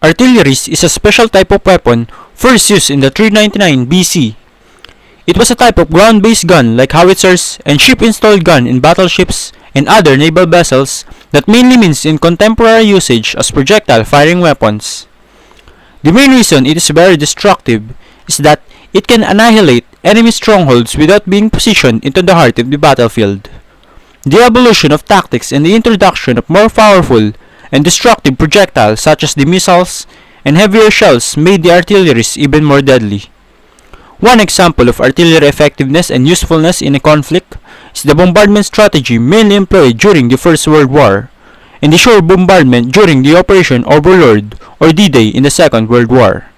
Artillery is a special type of weapon first used in the 399 BC. It was a type of ground-based gun like howitzers and ship-installed gun in battleships and other naval vessels that mainly means in contemporary usage as projectile firing weapons. The main reason it is very destructive is that it can annihilate enemy strongholds without being positioned into the heart of the battlefield. The evolution of tactics and the introduction of more powerful and destructive projectiles such as the missiles and heavier shells made the artillery even more deadly. One example of artillery effectiveness and usefulness in a conflict is the bombardment strategy mainly employed during the First World War, and the shore bombardment during the Operation Overlord or D-Day in the Second World War.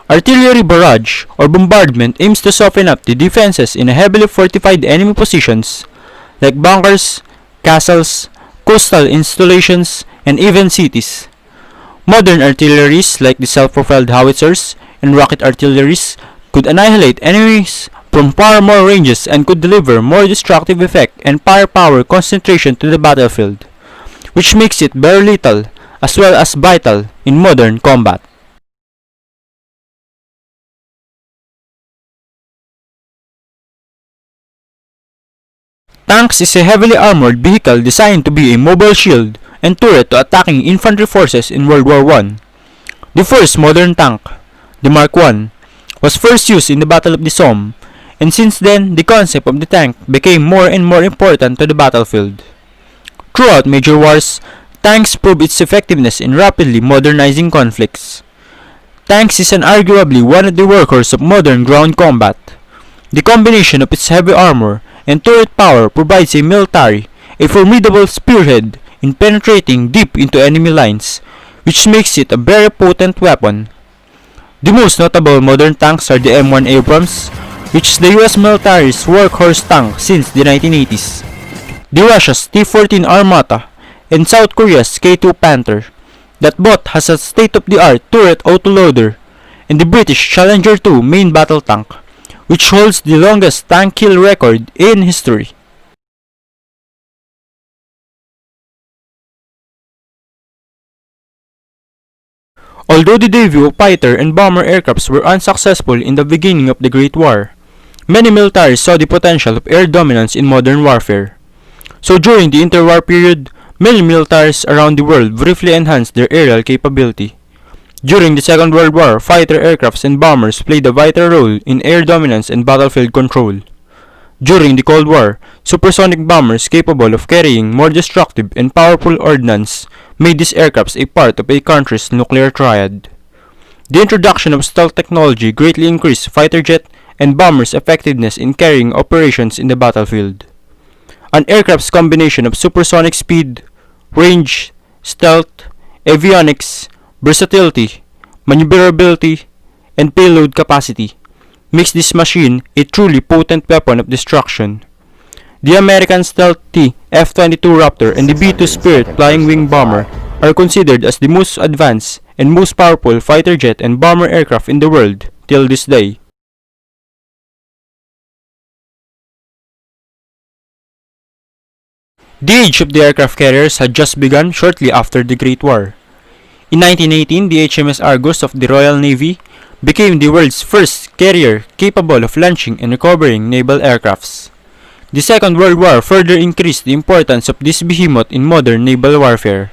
Artillery barrage or bombardment aims to soften up the defenses in heavily fortified enemy positions like bunkers, castles, coastal installations, and even cities. Modern artilleries like the self-propelled howitzers and rocket artilleries could annihilate enemies from far more ranges and could deliver more destructive effect and firepower concentration to the battlefield, which makes it very lethal as well as vital in modern combat. Tanks is a heavily armored vehicle designed to be a mobile shield and turret to attacking infantry forces in World War I. The first modern tank, the Mark I, was first used in the Battle of the Somme, and since then the concept of the tank became more and more important to the battlefield. Throughout major wars, tanks proved its effectiveness in rapidly modernizing conflicts. Tanks is arguably one of the workhorses of modern ground combat. The combination of its heavy armor and turret power provides a military a formidable spearhead in penetrating deep into enemy lines, which makes it a very potent weapon. The most notable modern tanks are the M1 Abrams, which is the US military's workhorse tank since the 1980s, the Russia's T-14 Armata, and South Korea's K2 Panther, that both has a state-of-the-art turret autoloader, and the British Challenger 2 main battle tank, which holds the longest tank kill record in history. Although the debut of fighter and bomber aircrafts were unsuccessful in the beginning of the Great War, many militaries saw the potential of air dominance in modern warfare. So during the interwar period, many militaries around the world briefly enhanced their aerial capability. During the Second World War, fighter aircrafts and bombers played a vital role in air dominance and battlefield control. During the Cold War, supersonic bombers capable of carrying more destructive and powerful ordnance made these aircrafts a part of a country's nuclear triad. The introduction of stealth technology greatly increased fighter jet and bombers' effectiveness in carrying operations in the battlefield. An aircraft's combination of supersonic speed, range, stealth, avionics, versatility, maneuverability, and payload capacity makes this machine a truly potent weapon of destruction. The American stealth T F-22 Raptor and the B-2 Spirit flying wing bomber are considered as the most advanced and most powerful fighter jet and bomber aircraft in the world till this day. The age of the aircraft carriers had just begun shortly after the Great War. In 1918, the HMS Argus of the Royal Navy became the world's first carrier capable of launching and recovering naval aircrafts. The Second World War further increased the importance of this behemoth in modern naval warfare.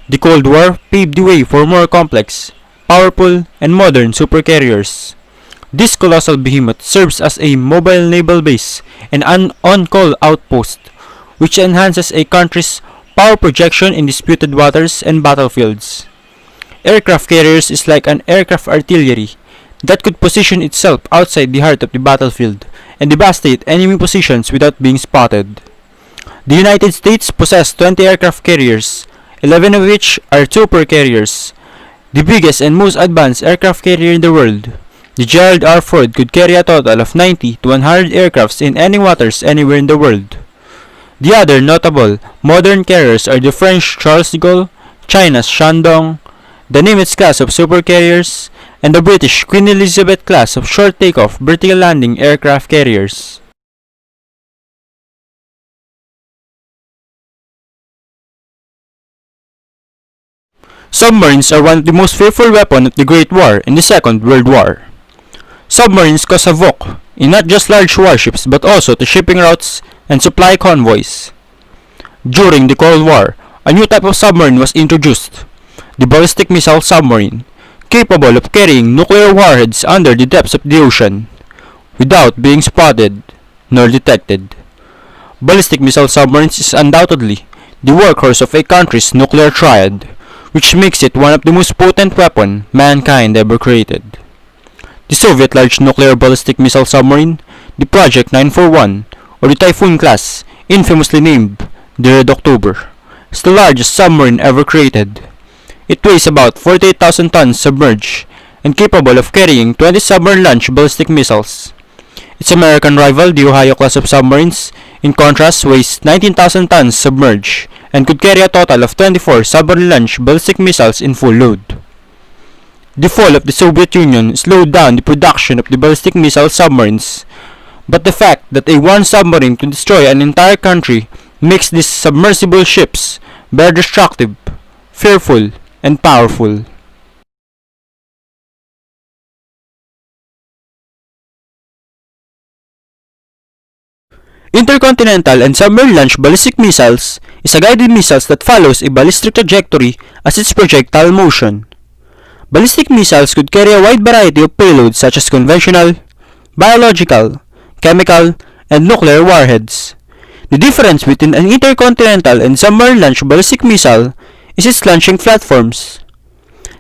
The Cold War paved the way for more complex, powerful, and modern supercarriers. This colossal behemoth serves as a mobile naval base and an on-call outpost, which enhances a country's power projection in disputed waters and battlefields. Aircraft carriers is like an aircraft artillery that could position itself outside the heart of the battlefield and devastate enemy positions without being spotted. The United States possessed 20 aircraft carriers, 11 of which are super carriers. The biggest and most advanced aircraft carrier in the world, the Gerald R. Ford, could carry a total of 90 to 100 aircrafts in any waters anywhere in the world. The other notable modern carriers are the French Charles de Gaulle, China's Shandong, the Nimitz class of supercarriers, and the British Queen Elizabeth class of short takeoff vertical landing aircraft carriers. Submarines are one of the most fearful weapons of the Great War in the Second World War. Submarines cause havoc in not just large warships but also to shipping routes and supply convoys. During the Cold War, a new type of submarine was introduced, the ballistic missile submarine, capable of carrying nuclear warheads under the depths of the ocean, without being spotted nor detected. Ballistic missile submarines is undoubtedly the workhorse of a country's nuclear triad, which makes it one of the most potent weapons mankind ever created. The Soviet large nuclear ballistic missile submarine, the Project 941, or the Typhoon class, infamously named the Red October, is the largest submarine ever created. It weighs about 48,000 tons submerged and capable of carrying 20 submarine-launched ballistic missiles. Its American rival, the Ohio class of submarines, in contrast, weighs 19,000 tons submerged and could carry a total of 24 submarine-launched ballistic missiles in full load. The fall of the Soviet Union slowed down the production of the ballistic missile submarines, but the fact that one submarine could destroy an entire country makes these submersible ships very destructive, fearful, and powerful. Intercontinental and submarine-launched ballistic missiles is a guided missile that follows a ballistic trajectory as its projectile motion. Ballistic missiles could carry a wide variety of payloads such as conventional, biological, chemical, and nuclear warheads. The difference between an intercontinental and submarine-launched ballistic missile is its launching platforms.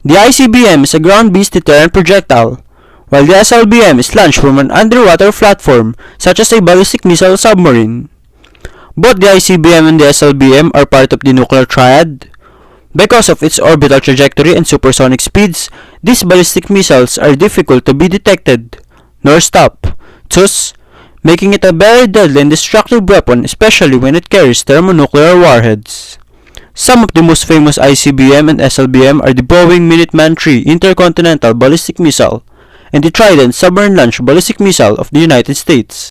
The ICBM is a ground-based deterrent projectile, while the SLBM is launched from an underwater platform such as a ballistic missile submarine. Both the ICBM and the SLBM are part of the nuclear triad. Because of its orbital trajectory and supersonic speeds, these ballistic missiles are difficult to be detected nor stopped, thus making it a very deadly and destructive weapon, especially when it carries thermonuclear warheads. Some of the most famous ICBM and SLBM are the Boeing Minuteman III intercontinental ballistic missile and the Trident submarine-launched ballistic missile of the United States.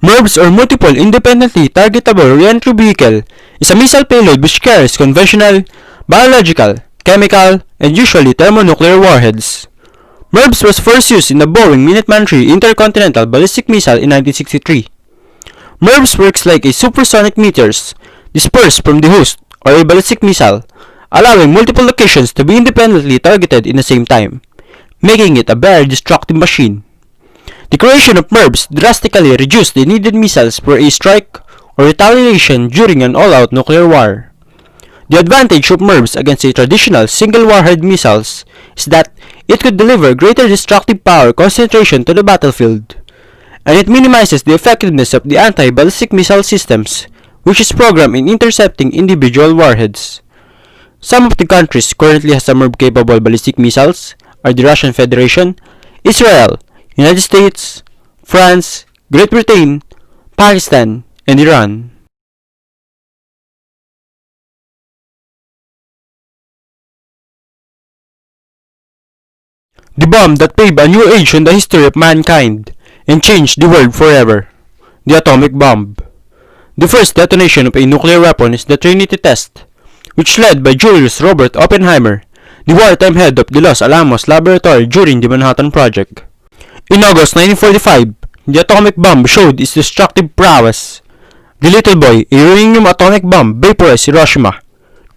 MIRVs, or Multiple Independently Targetable Reentry Vehicle, is a missile payload which carries conventional, biological, chemical, and usually thermonuclear warheads. MIRVs was first used in the Boeing Minuteman III intercontinental ballistic missile in 1963. MIRVs works like a supersonic meteors dispersed from the host or a ballistic missile, allowing multiple locations to be independently targeted in the same time, making it a very destructive machine. The creation of MIRVs drastically reduced the needed missiles for a strike or retaliation during an all-out nuclear war. The advantage of MIRVs against a traditional single-warhead missiles is that it could deliver greater destructive power concentration to the battlefield, and it minimizes the effectiveness of the anti-ballistic missile systems, which is programmed in intercepting individual warheads. Some of the countries currently has MIRV-capable ballistic missiles are the Russian Federation, Israel, United States, France, Great Britain, Pakistan, and Iran. The bomb that paved a new age in the history of mankind and changed the world forever. The atomic bomb. The first detonation of a nuclear weapon is the Trinity test, which led by Julius Robert Oppenheimer, the wartime head of the Los Alamos Laboratory during the Manhattan Project. In August 1945, the atomic bomb showed its destructive prowess. The little boy, a uranium atomic bomb, vaporized Hiroshima.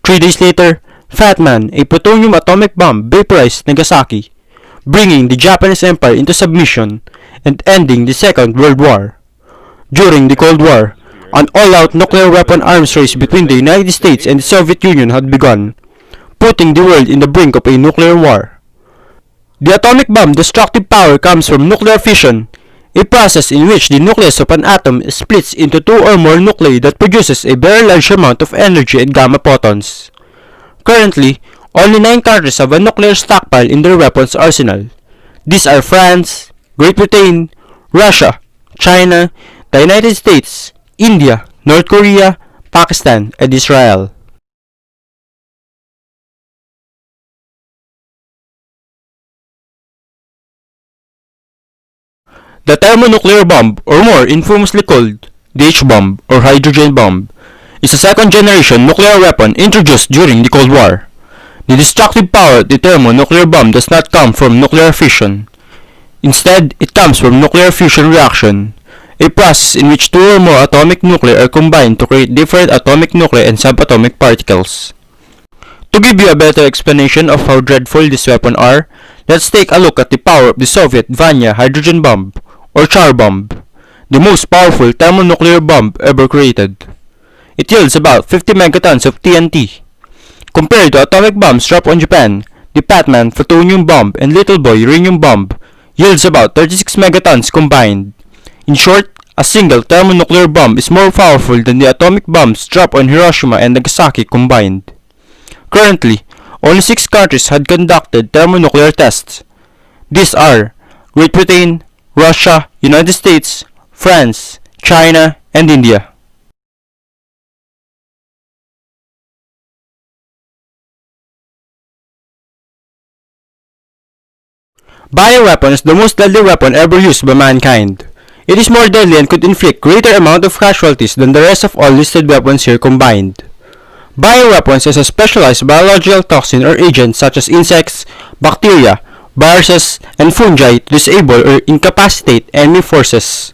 3 days later, Fat Man, a plutonium atomic bomb, vaporized Nagasaki, bringing the Japanese Empire into submission and ending the Second World War. During the Cold War, an all-out nuclear weapon arms race between the United States and the Soviet Union had begun, putting the world in the brink of a nuclear war. The atomic bomb destructive power comes from nuclear fission, a process in which the nucleus of an atom splits into 2 or more nuclei that produces a very large amount of energy and gamma photons. Currently, only 9 countries have a nuclear stockpile in their weapons arsenal. These are France, Great Britain, Russia, China, the United States, India, North Korea, Pakistan, and Israel. The thermonuclear bomb, or more infamously called the H-bomb or hydrogen bomb, is a second-generation nuclear weapon introduced during the Cold War. The destructive power of the thermonuclear bomb does not come from nuclear fission. Instead, it comes from nuclear fusion reaction, a process in which two or more atomic nuclei are combined to create different atomic nuclei and subatomic particles. To give you a better explanation of how dreadful these weapons are, let's take a look at the power of the Soviet Vanya hydrogen bomb, or Char bomb, the most powerful thermonuclear bomb ever created. It yields about 50 megatons of TNT. Compared to atomic bombs dropped on Japan, the Patman plutonium bomb and Little Boy uranium bomb yields about 36 megatons combined. In short, a single thermonuclear bomb is more powerful than the atomic bombs dropped on Hiroshima and Nagasaki combined. Currently, only 6 countries had conducted thermonuclear tests. These are Great Britain, Russia, United States, France, China, and India. Bioweapon is the most deadly weapon ever used by mankind. It is more deadly and could inflict greater amount of casualties than the rest of all listed weapons here combined. Bioweapons is a specialized biological toxin or agent such as insects, bacteria, viruses, and fungi to disable or incapacitate enemy forces.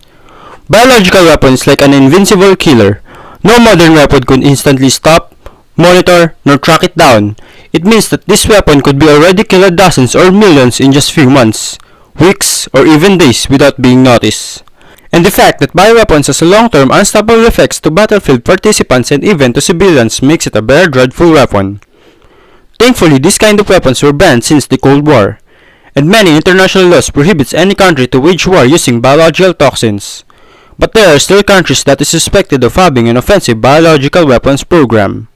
Biological weapons like an invincible killer. No modern weapon could instantly stop, monitor, nor track it down. It means that this weapon could be already killed dozens or millions in just few months, weeks, or even days without being noticed. And the fact that bioweapons has a long-term unstoppable effects to battlefield participants and even to civilians makes it a very dreadful weapon. Thankfully, these kind of weapons were banned since the Cold War, and many international laws prohibits any country to wage war using biological toxins. But there are still countries that is suspected of having an offensive biological weapons program.